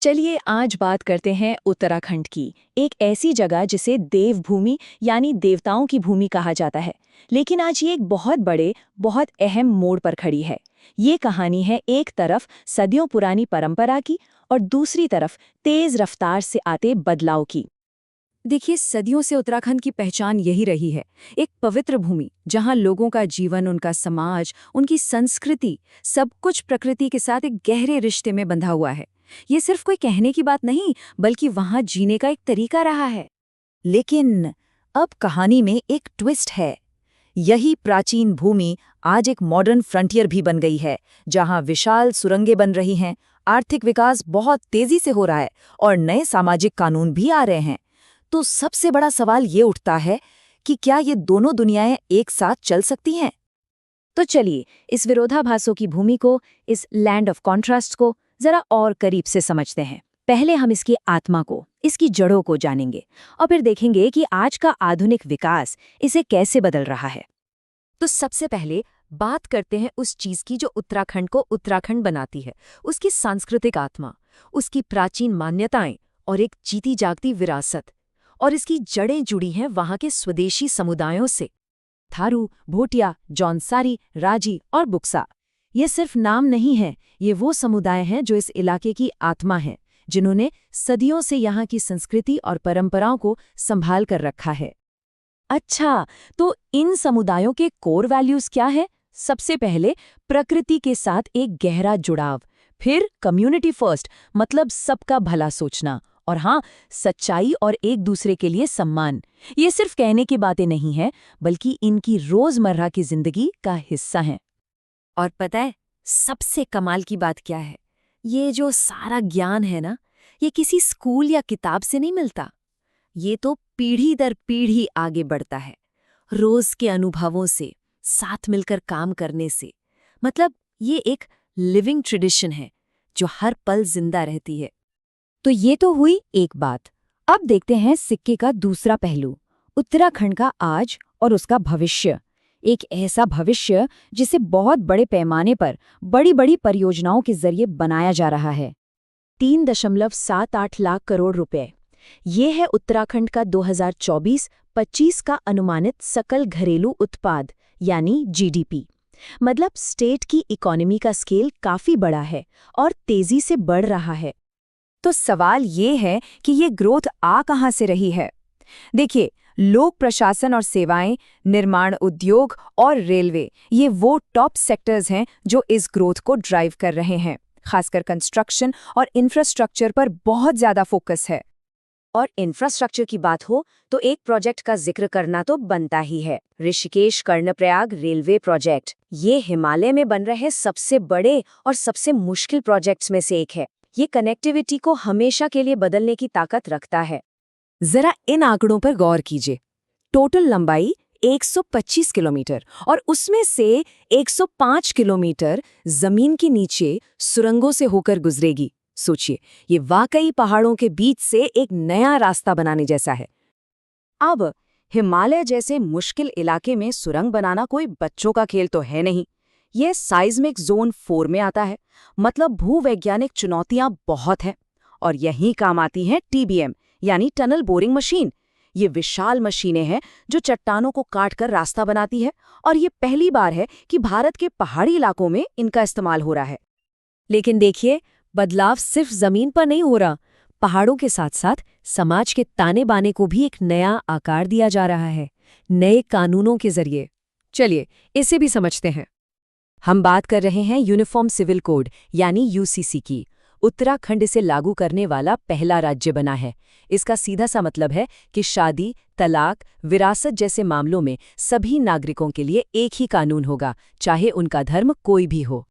चलिए आज बात करते हैं उत्तराखंड की। एक ऐसी जगह जिसे देवभूमि यानी देवताओं की भूमि कहा जाता है। लेकिन आज ये एक बहुत बड़े, बहुत अहम मोड़ पर खड़ी है। ये कहानी है एक तरफ सदियों पुरानी परंपरा की और दूसरी तरफ तेज रफ्तार से आते बदलाव की। देखिए, सदियों से उत्तराखंड की पहचान यही रही है। एक पवित्र भूमि जहां लोगों का जीवन, उनका समाज, उनकी संस्कृति, सब कुछ प्रकृति के साथ एक गहरे रिश्ते में बंधा हुआ है। ये सिर्फ कोई कहने की बात नहीं, बल्कि वहां जीने का एक तरीका रहा है। लेकिन अब कहानी में एक ट्विस्ट है। यही प्राचीन भूमि आज एक मॉडर्न फ्रंटियर भी बन गई है, जहां विशाल सुरंगें बन रही हैं, आर्थिक विकास बहुत तेजी से हो रहा है और नए सामाजिक कानून भी आ रहे हैं। तो सबसे बड़ा सवाल ये उठता है कि क्या ये दोनों दुनियाएं एक साथ चल सकती हैं? तो चलिए इस विरोधाभासों की भूमि को, इस लैंड ऑफ कॉन्ट्रास्ट को जरा और करीब से समझते हैं। पहले हम इसकी आत्मा को, इसकी जड़ों को जानेंगे और फिर देखेंगे कि आज का आधुनिक विकास इसे कैसे बदल रहा है। तो सबसे पहले बात करते हैं उस चीज की जो उत्तराखंड को उत्तराखंड बनाती है, उसकी सांस्कृतिक आत्मा, उसकी प्राचीन मान्यताएं और एक जीती जागती विरासत। और इसकी जड़ें जुड़ी हैं वहां के स्वदेशी समुदायों से। थारू, भोटिया, जौनसारी, राजी और बुक्सा, ये सिर्फ नाम नहीं हैं, ये वो समुदाय हैं जो इस इलाके की आत्मा हैं, जिन्होंने सदियों से यहाँ की संस्कृति और परंपराओं को संभाल कर रखा है। अच्छा, तो इन समुदायों के कोर वैल्यूज क्या है? सबसे पहले प्रकृति के साथ एक गहरा जुड़ाव, फिर कम्युनिटी फर्स्ट मतलब सबका भला सोचना, और हाँ, सच्चाई और एक दूसरे के लिए सम्मान। ये सिर्फ कहने की बातें नहीं हैं, बल्कि इनकी रोजमर्रा की जिंदगी का हिस्सा हैं। और पता है सबसे कमाल की बात क्या है? ये जो सारा ज्ञान है ना, ये किसी स्कूल या किताब से नहीं मिलता। ये तो पीढ़ी दर पीढ़ी आगे बढ़ता है, रोज के अनुभवों से, साथ मिलकर काम करने से। मतलब ये एक लिविंग ट्रेडिशन है जो हर पल जिंदा रहती है। तो ये तो हुई एक बात। अब देखते हैं सिक्के का दूसरा पहलू, उत्तराखंड का आज और उसका भविष्य। एक ऐसा भविष्य जिसे बहुत बड़े पैमाने पर बड़ी बड़ी परियोजनाओं के जरिए बनाया जा रहा है। 3.78 लाख करोड़ रुपए। ये है उत्तराखंड का 2024-25 का अनुमानित सकल घरेलू उत्पाद यानी जीडीपी। मतलब स्टेट की इकोनॉमी का स्केल काफी बड़ा है और तेजी से बढ़ रहा है। तो सवाल ये है कि ये ग्रोथ आ कहाँ से रही है? देखिए, लोक प्रशासन और सेवाएं, निर्माण उद्योग और रेलवे, ये वो टॉप सेक्टर्स हैं जो इस ग्रोथ को ड्राइव कर रहे हैं। खासकर कंस्ट्रक्शन और इंफ्रास्ट्रक्चर पर बहुत ज्यादा फोकस है। और इंफ्रास्ट्रक्चर की बात हो तो एक प्रोजेक्ट का जिक्र करना तो बनता ही है, ऋषिकेश कर्णप्रयाग रेलवे प्रोजेक्ट। ये हिमालय में बन रहे सबसे बड़े और सबसे मुश्किल प्रोजेक्ट्स में से एक है। ये कनेक्टिविटी को हमेशा के लिए बदलने की ताकत रखता है। जरा इन आंकड़ों पर गौर कीजिए। टोटल लंबाई 125 किलोमीटर और उसमें से 105 किलोमीटर जमीन के नीचे सुरंगों से होकर गुजरेगी। सोचिए, ये वाकई पहाड़ों के बीच से एक नया रास्ता बनाने जैसा है। अब हिमालय जैसे मुश्किल इलाके में सुरंग बनाना कोई बच्चों का खेल तो है नहीं। यह साइज्मिक जोन 4 में आता है, मतलब भूवैज्ञानिक चुनौतियां बहुत हैं। और यहीं काम आती हैं टीबीएम यानी टनल बोरिंग मशीन। ये विशाल मशीनें हैं जो चट्टानों को काटकर रास्ता बनाती है, और ये पहली बार है कि भारत के पहाड़ी इलाकों में इनका इस्तेमाल हो रहा है। लेकिन देखिए, बदलाव सिर्फ जमीन पर नहीं हो रहा, पहाड़ों के साथ साथ समाज के ताने बाने को भी एक नया आकार दिया जा रहा है, नए कानूनों के जरिए। चलिए इसे भी समझते हैं। हम बात कर रहे हैं यूनिफॉर्म सिविल कोड यानी यूसीसी की। उत्तराखंड इसे लागू करने वाला पहला राज्य बना है। इसका सीधा सा मतलब है कि शादी, तलाक, विरासत जैसे मामलों में सभी नागरिकों के लिए एक ही कानून होगा, चाहे उनका धर्म कोई भी हो।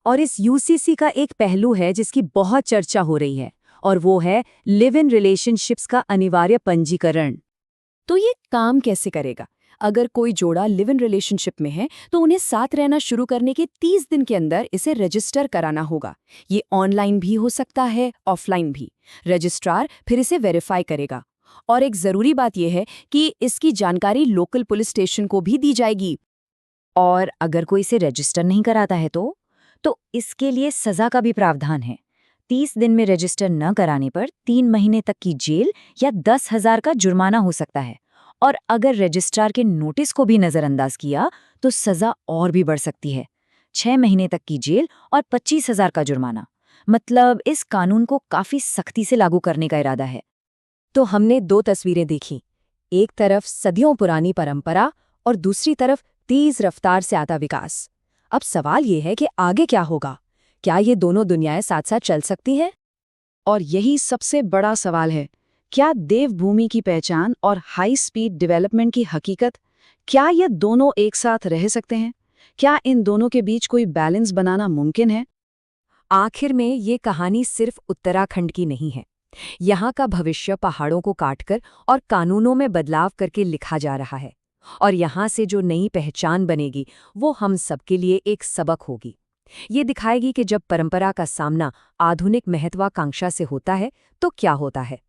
और इस यूसीसी का एक पहलू है जिसकी बहुत चर्चा हो रही है, और वो है लिव इन रिलेशनशिप्स का अनिवार्य पंजीकरण। तो ये काम कैसे करेगा? अगर कोई जोड़ा लिव इन रिलेशनशिप में है तो उन्हें साथ रहना शुरू करने के 30 दिन के अंदर इसे रजिस्टर कराना होगा। ये ऑनलाइन भी हो सकता है, ऑफलाइन भी। रजिस्ट्रार फिर इसे वेरीफाई करेगा। और एक जरूरी बात यह है कि इसकी जानकारी लोकल पुलिस स्टेशन को भी दी जाएगी। और अगर कोई इसे रजिस्टर नहीं कराता है तो इसके लिए सजा का भी प्रावधान है। 30 दिन में रजिस्टर न कराने पर 3 महीने तक की जेल या 10,000 का जुर्माना हो सकता है। और अगर रजिस्ट्रार के नोटिस को भी नजरअंदाज किया तो सजा और भी बढ़ सकती है, 6 महीने तक की जेल और 25,000 का जुर्माना। मतलब इस कानून को काफी सख्ती से लागू करने का इरादा है। तो हमने दो तस्वीरें देखी, एक तरफ सदियों पुरानी परंपरा और दूसरी तरफ तेज रफ्तार से आता विकास। अब सवाल ये है कि आगे क्या होगा? क्या ये दोनों दुनियाएं साथ साथ चल सकती हैं? और यही सबसे बड़ा सवाल है, क्या देवभूमि की पहचान और हाई स्पीड डेवलपमेंट की हकीकत, क्या ये दोनों एक साथ रह सकते हैं? क्या इन दोनों के बीच कोई बैलेंस बनाना मुमकिन है? आखिर में ये कहानी सिर्फ उत्तराखंड की नहीं है। यहाँ का भविष्य पहाड़ों को काटकर और कानूनों में बदलाव करके लिखा जा रहा है। और यहाँ से जो नई पहचान बनेगी वो हम सबके लिए एक सबक होगी। ये दिखाएगी कि जब परंपरा का सामना आधुनिक महत्वाकांक्षा से होता है तो क्या होता है।